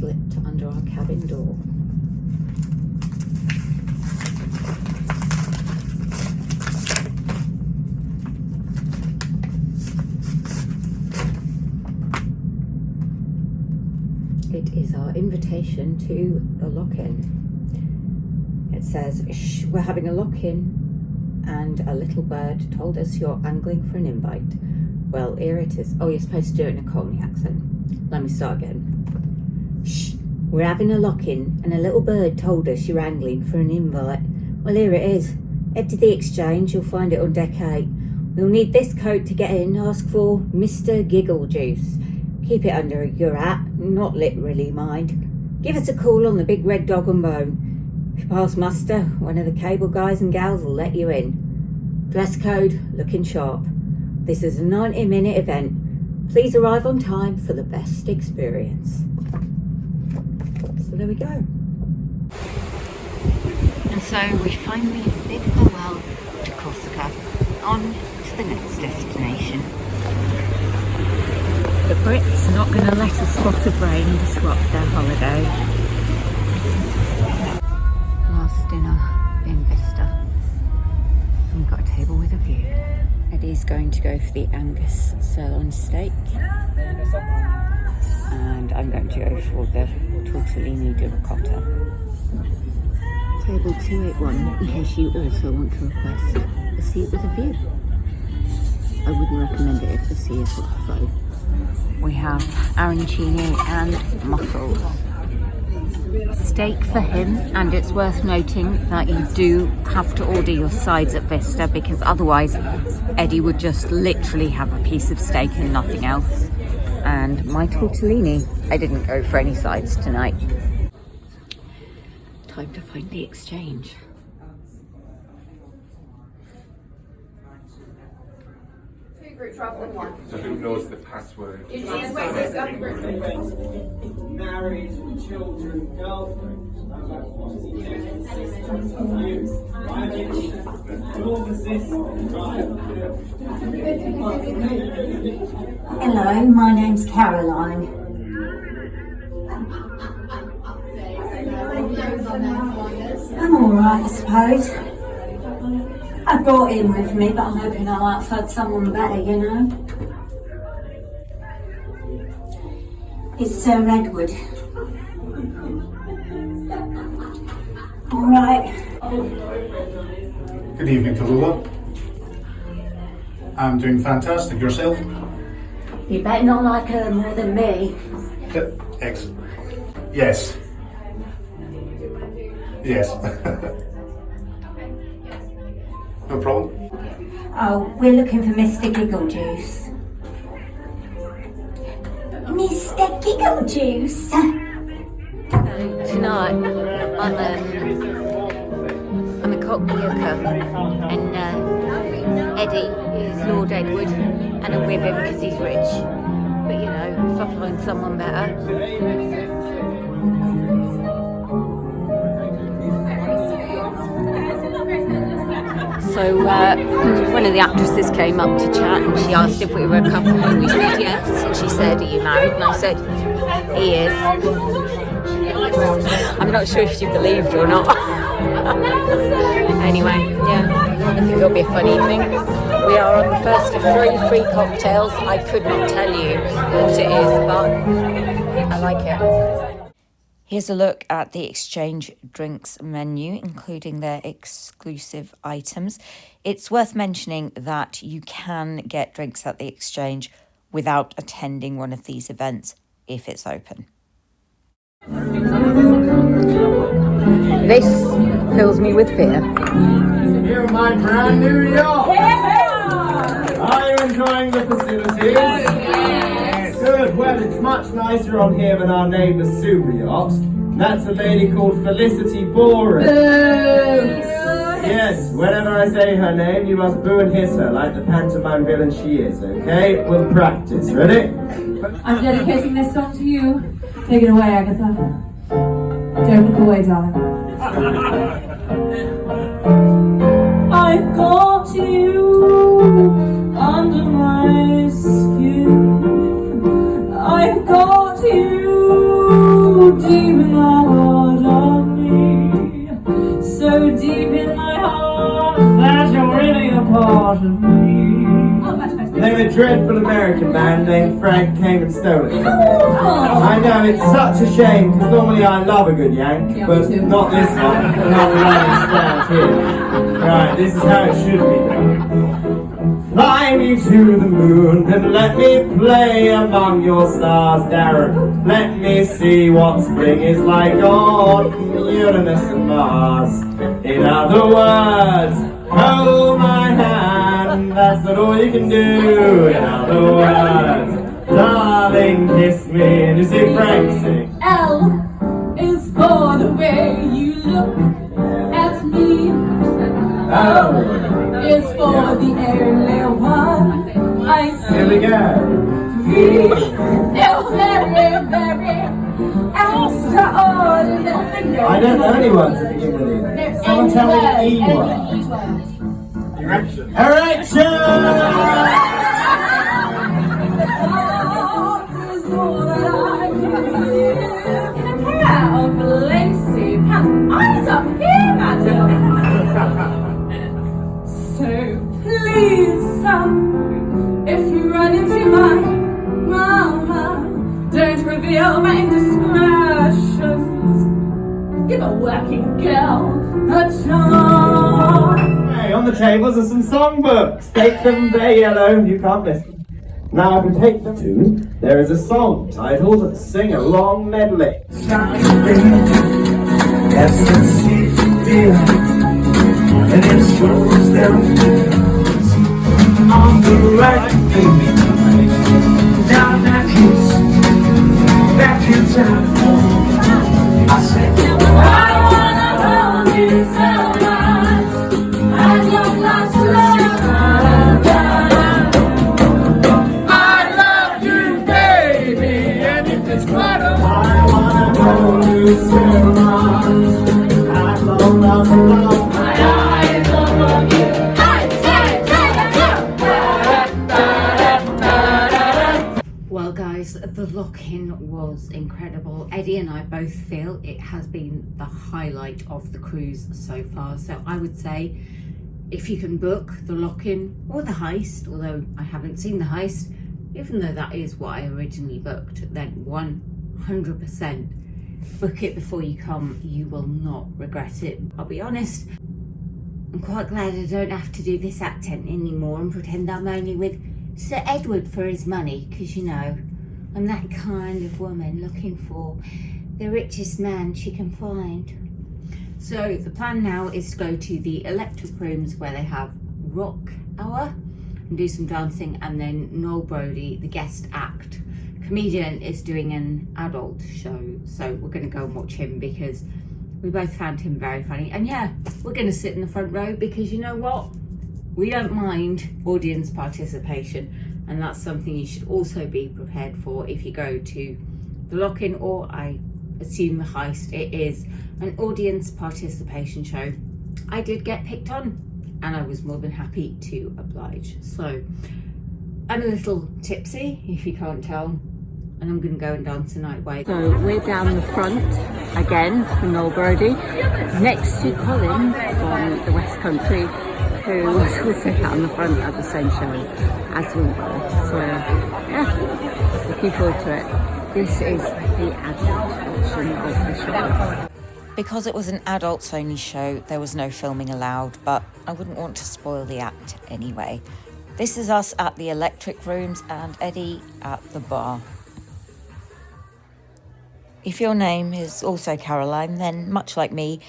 slipped under our cabin door. It is our invitation to the lock-in. It says, "Shh, we're having a lock-in, and a little bird told us you're angling for an invite." Well, here it is. Oh, you're supposed to do it in a Cockney accent. Let me start again. "Shh, we're having a lock-in, and a little bird told us you're angling for an invite." Well, here it is. Head to the exchange, you'll find it on deck 8. We'll need this code to get in. Ask for Mr. Giggle Juice. Keep it under your hat, not literally, mind. Give us a call on the big red dog and bone. If you pass muster, one of the cable guys and gals will let you in. Dress code, looking sharp. This is a 90-minute event. Please arrive on time for the best experience. So there we go. And so we finally bid farewell to Corsica, on to the next destination. The Brits are not going to let a spot of rain disrupt their holiday. Last dinner in Vista. We've got a table with a view. Eddie's going to go for the Angus sirloin steak. And I'm going to go for the tortellini di ricotta. Table 281, in case you also want to request a seat with a view. I wouldn't recommend it if the sea is low. We have arancini and mussels. Steak for him, and it's worth noting that you do have to order your sides at Vista, because otherwise Eddie would just literally have a piece of steak and nothing else. And my tortellini, I didn't go for any sides tonight. Time to find the exchange. So who knows the password? Married, children, girlfriends. Hello, my name's Caroline. I'm alright, I suppose. I brought him with me, but I'm hoping I might find someone better, you know. It's Sir Edward. Alright. Good evening, Tallulah. I'm doing fantastic. Yourself? You better not like her more than me. Excellent. Yes. Yes. No problem. Oh, we're looking for Mr. Giggle Juice. Mr. Giggle Juice! Tonight, I'm a Cockney hooker, and Eddie is Lord Edward, and I'm with him because he's rich. But you know, if I find someone better. So one of the actresses came up to chat, and she asked if we were a couple, and we said yes. And she said, "Are you married?" And I said, "He is." I'm not sure if she believed or not. Anyway, yeah, I think it'll be a fun evening. We are on the first of 3 free cocktails. I could not tell you what it is, but I like it. Here's a look at the exchange drinks menu, including their exclusive items. It's worth mentioning that you can get drinks at the exchange without attending one of these events if it's open. This fills me with fear. Here, my brand new yacht. Are you enjoying the facilities? Yes. Good. Well, it's much nicer on here than our neighbour super yacht. That's a lady called Felicity Boren. Yes. Whenever I say her name, you must boo and hiss her like the pantomime villain she is. Okay? We'll practice. Ready? I'm dedicating this song to you. Take it away, Agatha. Don't look away, darling. I've got you under my skin. I've got you out of me. They're a dreadful American band named Frank came and stole it from me. I know, it's such a shame, because normally I love a good yank, but not this one, not the one that's down here. Right, this is how it should be done. Fly me to the moon and let me play among your stars, Darren. Let me see what spring is like on Uranus and Mars. In other words, hold my hand, that's not all you can do. In other words, darling, kiss me. And you see Frank sing. L is for the way you look at me. O is for the early one I see. Here we go. V is very, very extraordinary. I don't know anyone to begin with E. Someone tell me the E word. Erection. Erection! Of lacy pants, eyes up here, madam. So please, son, if you run into my mama, don't reveal my indiscretions. Give a working girl a chance. Hey, on the tables are some songbooks. Take them, they're yellow, you can't miss them. Now I can take them to, there is a song titled Sing Along Medley. That's the sweet dear, and it slows down on the right, baby. Down that hill's out. I said, I wanna hold you so much, and your last I love you, baby, and if it's butter, I wanna hold you so much. I love my eyes on you. Well, guys, the lock-in was incredible. Eddie and I both feel it has been the highlight of the cruise so far. So I would say if you can book the lock-in or the heist, although I haven't seen the heist, even though that is what I originally booked, then 100% book it before you come. You will not regret it. I'll be honest, I'm quite glad I don't have to do this acting anymore and pretend I'm only with Sir Edward for his money, because, you know, I'm that kind of woman looking for the richest man she can find. So the plan now is to go to the Electric Rooms where they have rock hour and do some dancing, and then Noel Brody, the guest act comedian, is doing an adult show. So we're going to go and watch him because we both found him very funny. And yeah, we're going to sit in the front row because, you know what? We don't mind audience participation, and that's something you should also be prepared for if you go to the lock-in, or I assume the heist. It is an audience participation show. I did get picked on, and I was more than happy to oblige. So I'm a little tipsy, if you can't tell, and I'm going to go and dance the night away. So we're down the front again for Noel Brody, next to Colin from the West Country, who was also out on the front at the same show as we were. So yeah, looking forward to it. This is the adult version of the show. Because it was an adults only show, there was no filming allowed, but I wouldn't want to spoil the act anyway. This is us at the Electric Rooms and Eddie at the bar. If your name is also Caroline, then much like me,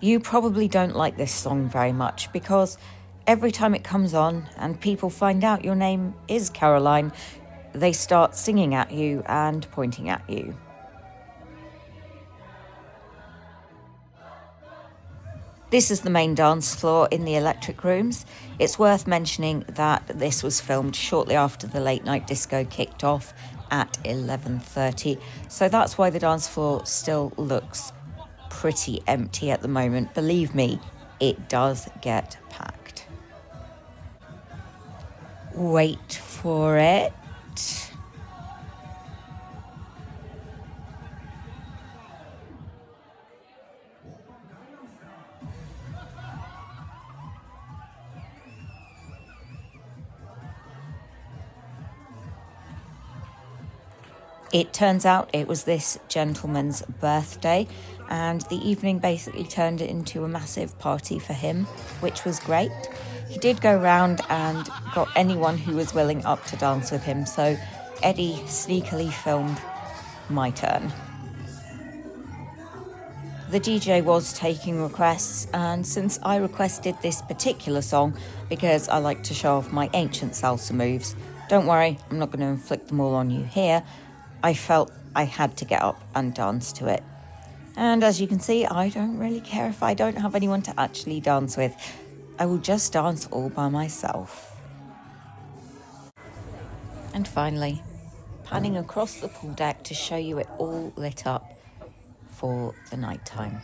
you probably don't like this song very much, because every time it comes on and people find out your name is Caroline, they start singing at you and pointing at you. This is the main dance floor in the Electric Rooms. It's worth mentioning that this was filmed shortly after the late night disco kicked off at 11:30, so that's why the dance floor still looks pretty empty at the moment. Believe me, it does get packed. Wait for it. It turns out it was this gentleman's birthday, and the evening basically turned into a massive party for him, which was great. He did go round and got anyone who was willing up to dance with him, so Eddie sneakily filmed my turn. The DJ was taking requests, and since I requested this particular song because I like to show off my ancient salsa moves, don't worry, I'm not going to inflict them all on you here, I felt I had to get up and dance to it. And as you can see, I don't really care if I don't have anyone to actually dance with. I will just dance all by myself. And finally, panning across the pool deck to show you it all lit up for the night time.